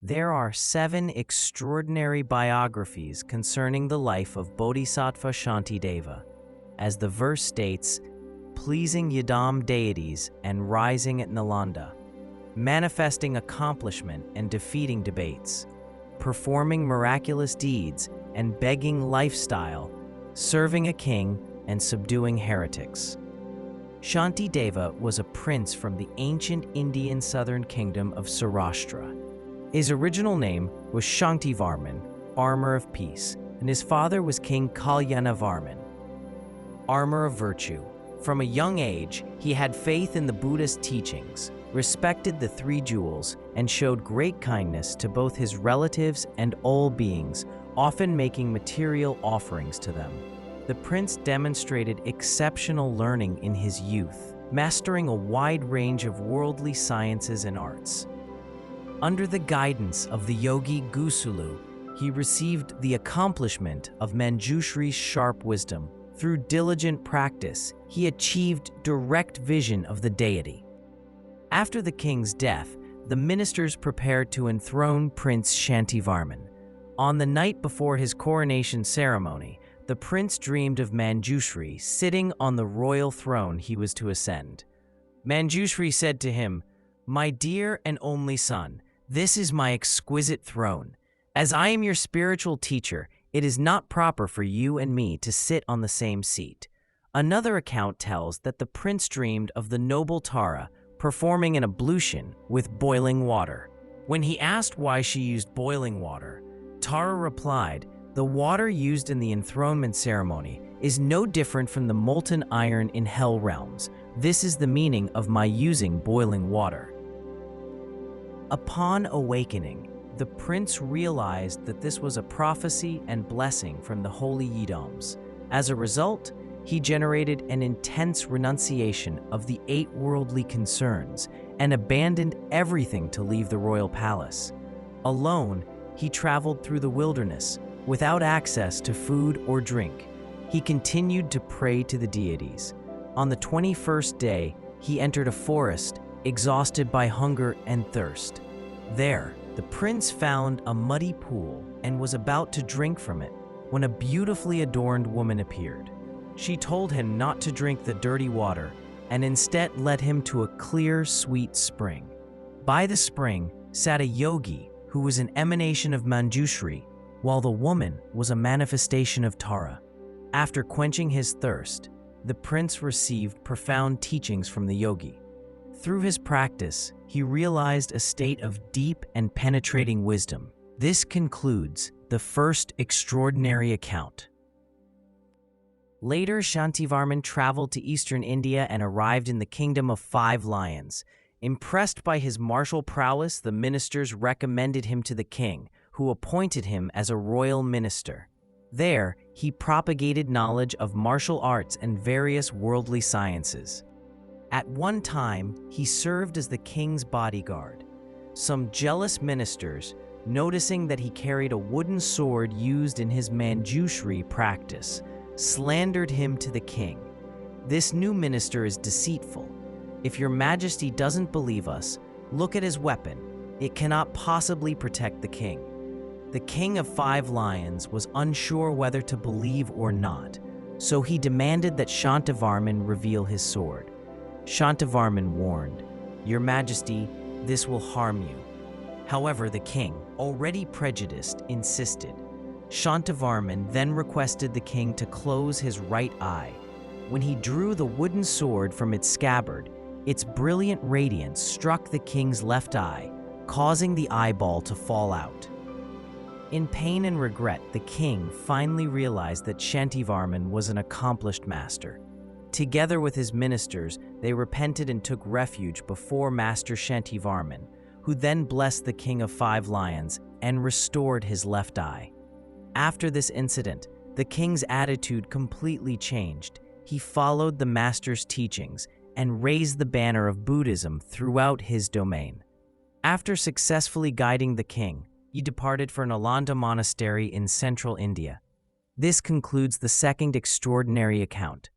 There are 7 extraordinary biographies concerning the life of Bodhisattva Shantideva. As the verse states, pleasing Yidam deities and rising at Nalanda, manifesting accomplishment and defeating debates, performing miraculous deeds and begging lifestyle, serving a king and subduing heretics. Shantideva was a prince from the ancient Indian southern kingdom of Saurashtra. His original name was Shaktivarman, Armor of Peace, and his father was King Kalyanavarman, Armor of Virtue. From a young age, he had faith in the Buddhist teachings, respected the 3 jewels, and showed great kindness to both his relatives and all beings, often making material offerings to them. The prince demonstrated exceptional learning in his youth, mastering a wide range of worldly sciences and arts. Under the guidance of the yogi Bhusuku, he received the accomplishment of Manjushri's sharp wisdom. Through diligent practice, he achieved direct vision of the deity. After the king's death, the ministers prepared to enthrone Prince Shantideva. On the night before his coronation ceremony, the prince dreamed of Manjushri sitting on the royal throne he was to ascend. Manjushri said to him, "My dear and only son, this is my exquisite throne. As I am your spiritual teacher, it is not proper for you and me to sit on the same seat." Another account tells that the prince dreamed of the noble Tara performing an ablution with boiling water. When he asked why she used boiling water, Tara replied, "The water used in the enthronement ceremony is no different from the molten iron in hell realms. This is the meaning of my using boiling water." Upon awakening, the prince realized that this was a prophecy and blessing from the holy Yidams. As a result, he generated an intense renunciation of the 8 worldly concerns and abandoned everything to leave the royal palace. Alone, he traveled through the wilderness without access to food or drink. He continued to pray to the deities. On the 21st day, he entered a forest, exhausted by hunger and thirst. There, the prince found a muddy pool and was about to drink from it when a beautifully adorned woman appeared. She told him not to drink the dirty water and instead led him to a clear, sweet spring. By the spring sat a yogi who was an emanation of Manjushri, while the woman was a manifestation of Tara. After quenching his thirst, the prince received profound teachings from the yogi. Through his practice, he realized a state of deep and penetrating wisdom. This concludes the first extraordinary account. Later, Shantideva traveled to eastern India and arrived in the kingdom of 5 lions. Impressed by his martial prowess, the ministers recommended him to the king, who appointed him as a royal minister. There, he propagated knowledge of martial arts and various worldly sciences. At one time, he served as the king's bodyguard. Some jealous ministers, noticing that he carried a wooden sword used in his Manjushri practice, slandered him to the king. "This new minister is deceitful. If your majesty doesn't believe us, look at his weapon. It cannot possibly protect the king." The king of 5 lions was unsure whether to believe or not, so he demanded that Shantideva reveal his sword. Shantideva warned, "Your majesty, this will harm you." However, the king, already prejudiced, insisted. Shantideva then requested the king to close his right eye. When he drew the wooden sword from its scabbard, its brilliant radiance struck the king's left eye, causing the eyeball to fall out. In pain and regret, the king finally realized that Shantideva was an accomplished master. Together with his ministers, they repented and took refuge before Master Shantideva, who then blessed the king of 5 lions and restored his left eye. After this incident, the king's attitude completely changed. He followed the master's teachings and raised the banner of Buddhism throughout his domain. After successfully guiding the king, he departed for Nalanda Monastery in central India. This concludes the second extraordinary account.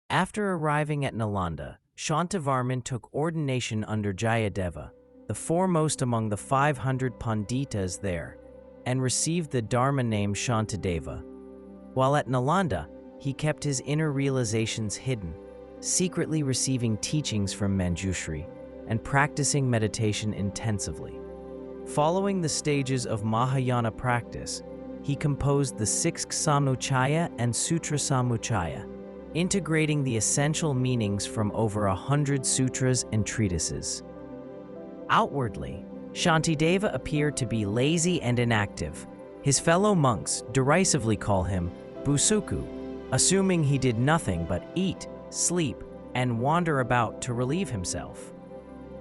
After arriving at Nalanda, Shantideva took ordination under Śāntideva. the foremost among the 500 Panditas there, and received the Dharma name Shantideva. While at Nalanda, he kept his inner realizations hidden, secretly receiving teachings from Manjushri and practicing meditation intensively. Following the stages of Mahayana practice, he composed the Shikshasamucchaya and Sutrasamucchaya, integrating the essential meanings from over 100 sutras and treatises. Outwardly, Shantideva appeared to be lazy and inactive. His fellow monks derisively call him Bhusuku, assuming he did nothing but eat, sleep, and wander about to relieve himself.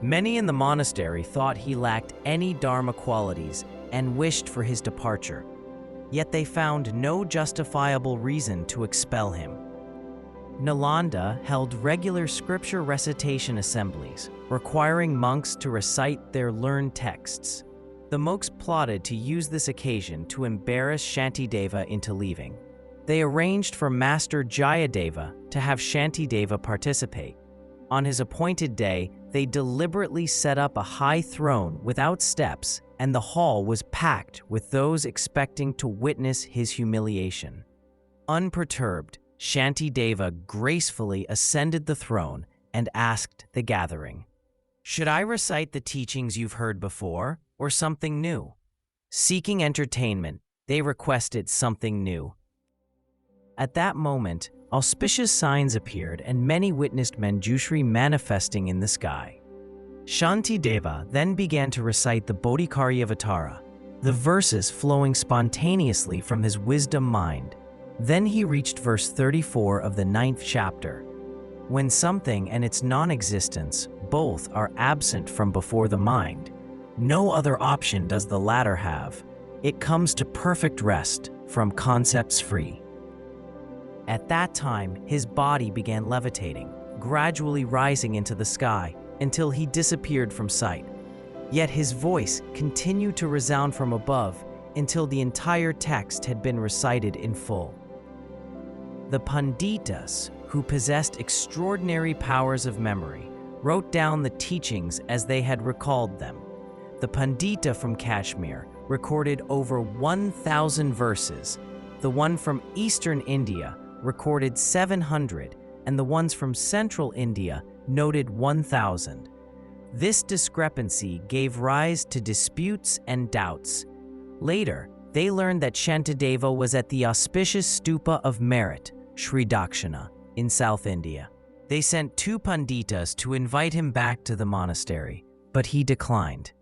Many in the monastery thought he lacked any dharma qualities and wished for his departure, yet they found no justifiable reason to expel him. Nalanda held regular scripture recitation assemblies, requiring monks to recite their learned texts. The monks plotted to use this occasion to embarrass Shantideva into leaving. They arranged for Master Jayadeva to have Shantideva participate. On his appointed day, they deliberately set up a high throne without steps, and the hall was packed with those expecting to witness his humiliation. Unperturbed, Shantideva gracefully ascended the throne and asked the gathering, "Should I recite the teachings you've heard before, or something new?" Seeking entertainment, they requested something new. At that moment, auspicious signs appeared and many witnessed Manjushri manifesting in the sky. Shantideva then began to recite the Bodhicharyavatara, the verses flowing spontaneously from his wisdom mind. Then he reached verse 34 of the 9th chapter. When something and its non-existence both are absent from before the mind, no other option does the latter have. It comes to perfect rest, from concepts free. At that time, his body began levitating, gradually rising into the sky until he disappeared from sight. Yet his voice continued to resound from above until the entire text had been recited in full. The Panditas, who possessed extraordinary powers of memory, wrote down the teachings as they had recalled them. The Pandita from Kashmir recorded over 1,000 verses. The one from Eastern India recorded 700, and the ones from Central India noted 1,000. This discrepancy gave rise to disputes and doubts. Later, they learned that Shantideva was at the auspicious stupa of merit, Sri Dakshina, in South India. They sent 2 Panditas to invite him back to the monastery, but he declined.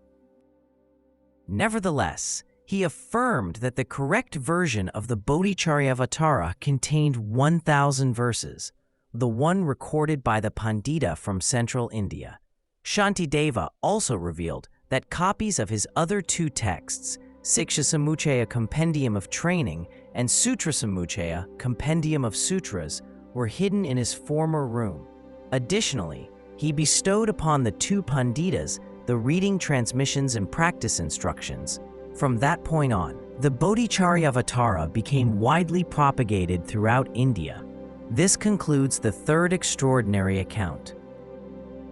Nevertheless, he affirmed that the correct version of the Bodhicharyavatara contained 1,000 verses, the one recorded by the Pandita from Central India. Shantideva also revealed that copies of his other 2 texts, Shikshasamucchaya Compendium of Training and Sutrasamucchaya Compendium of Sutras, were hidden in his former room. Additionally, he bestowed upon the 2 Panditas the reading transmissions and practice instructions. From that point on, the Bodhicharyavatara became widely propagated throughout India. This concludes the 3rd extraordinary account.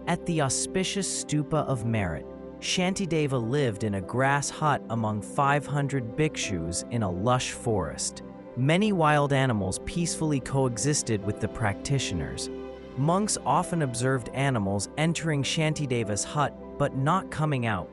At the auspicious stupa of merit, Shantideva lived in a grass hut among 500 bhikshus in a lush forest. Many wild animals peacefully coexisted with the practitioners. Monks often observed animals entering Shantideva's hut but not coming out.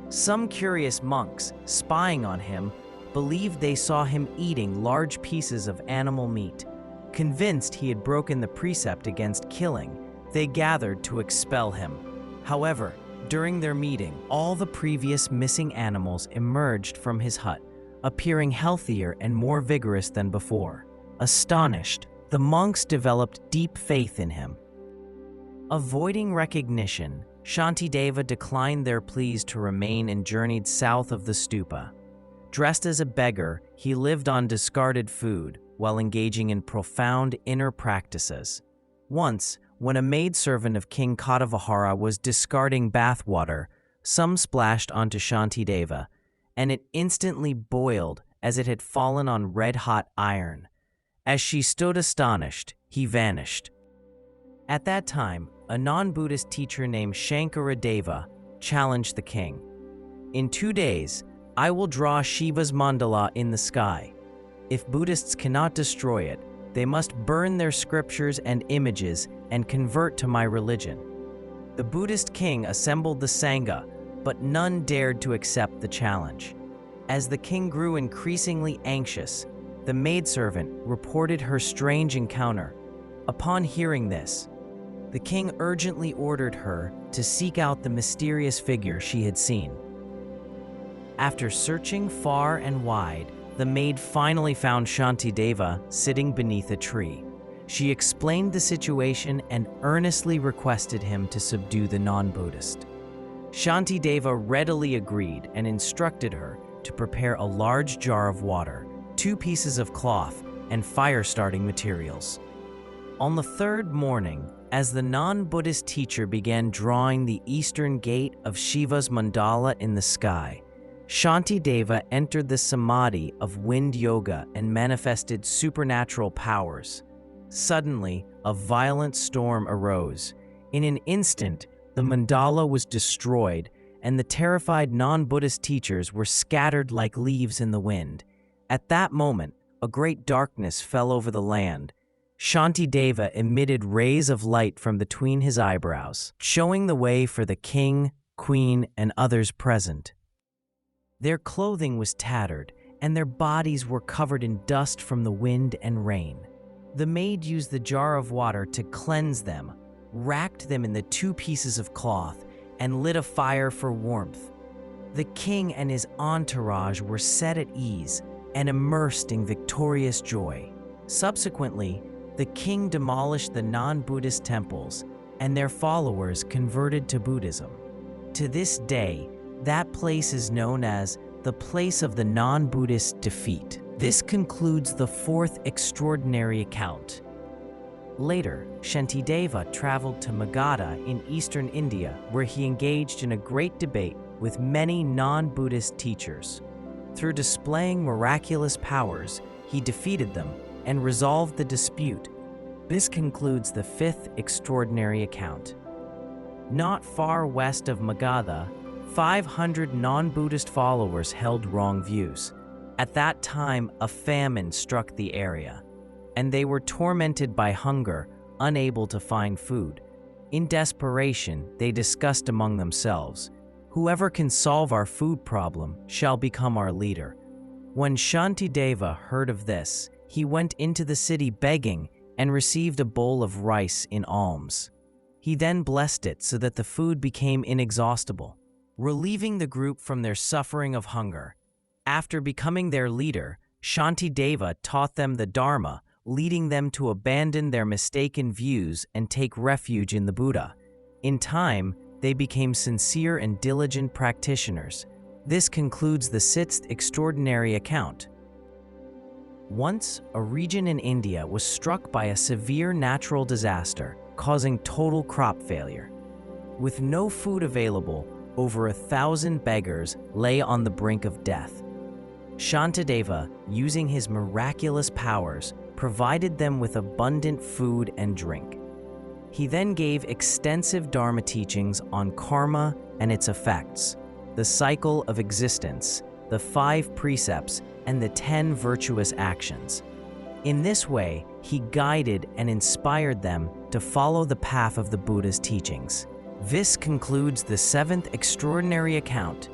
Some curious monks, spying on him, believed they saw him eating large pieces of animal meat. Convinced he had broken the precept against killing, they gathered to expel him. However, during their meeting, all the previous missing animals emerged from his hut, appearing healthier and more vigorous than before. Astonished, the monks developed deep faith in him. Avoiding recognition, Shantideva declined their pleas to remain and journeyed south of the stupa. Dressed as a beggar, he lived on discarded food while engaging in profound inner practices. Once, when a maidservant of King Katavahara was discarding bathwater, some splashed onto Shantideva, and it instantly boiled as it had fallen on red-hot iron. As she stood astonished, he vanished. At that time, a non-Buddhist teacher named Shankaradeva challenged the king. "In 2 days, I will draw Shiva's mandala in the sky. If Buddhists cannot destroy it, they must burn their scriptures and images and convert to my religion." The Buddhist king assembled the Sangha, but none dared to accept the challenge. As the king grew increasingly anxious, the maidservant reported her strange encounter. Upon hearing this, the king urgently ordered her to seek out the mysterious figure she had seen. After searching far and wide, the maid finally found Shantideva sitting beneath a tree. She explained the situation and earnestly requested him to subdue the non-Buddhist. Shantideva readily agreed and instructed her to prepare a large jar of water, 2 pieces of cloth, and fire-starting materials. On the 3rd morning, as the non-Buddhist teacher began drawing the eastern gate of Shiva's mandala in the sky, Shantideva entered the samadhi of wind yoga and manifested supernatural powers. Suddenly, a violent storm arose. In an instant, the mandala was destroyed, and the terrified non-Buddhist teachers were scattered like leaves in the wind. At that moment, a great darkness fell over the land. Shantideva emitted rays of light from between his eyebrows, showing the way for the king, queen, and others present. Their clothing was tattered, and their bodies were covered in dust from the wind and rain. The maid used the jar of water to cleanse them, wrapped them in the 2 pieces of cloth, and lit a fire for warmth. The king and his entourage were set at ease and immersed in victorious joy. Subsequently, the king demolished the non-Buddhist temples, and their followers converted to Buddhism. To this day, that place is known as the place of the non-Buddhist defeat. This concludes the 4th extraordinary account. Later, Shantideva traveled to Magadha in eastern India, where he engaged in a great debate with many non-Buddhist teachers. Through displaying miraculous powers, he defeated them and resolved the dispute. This concludes the 5th extraordinary account. Not far west of Magadha, 500 non-Buddhist followers held wrong views. At that time, a famine struck the area, and they were tormented by hunger, unable to find food. In desperation, they discussed among themselves, "Whoever can solve our food problem shall become our leader." When Shantideva heard of this, he went into the city begging and received a bowl of rice in alms. He then blessed it so that the food became inexhaustible, relieving the group from their suffering of hunger. After becoming their leader, Shantideva taught them the Dharma, leading them to abandon their mistaken views and take refuge in the Buddha. In time, they became sincere and diligent practitioners. This concludes the 6th extraordinary account. Once, a region in India was struck by a severe natural disaster, causing total crop failure. With no food available, over 1,000 beggars lay on the brink of death. Shantideva, using his miraculous powers, provided them with abundant food and drink. He then gave extensive Dharma teachings on karma and its effects, the cycle of existence, the 5 precepts, and the 10 virtuous actions. In this way, he guided and inspired them to follow the path of the Buddha's teachings. This concludes the 7th extraordinary account.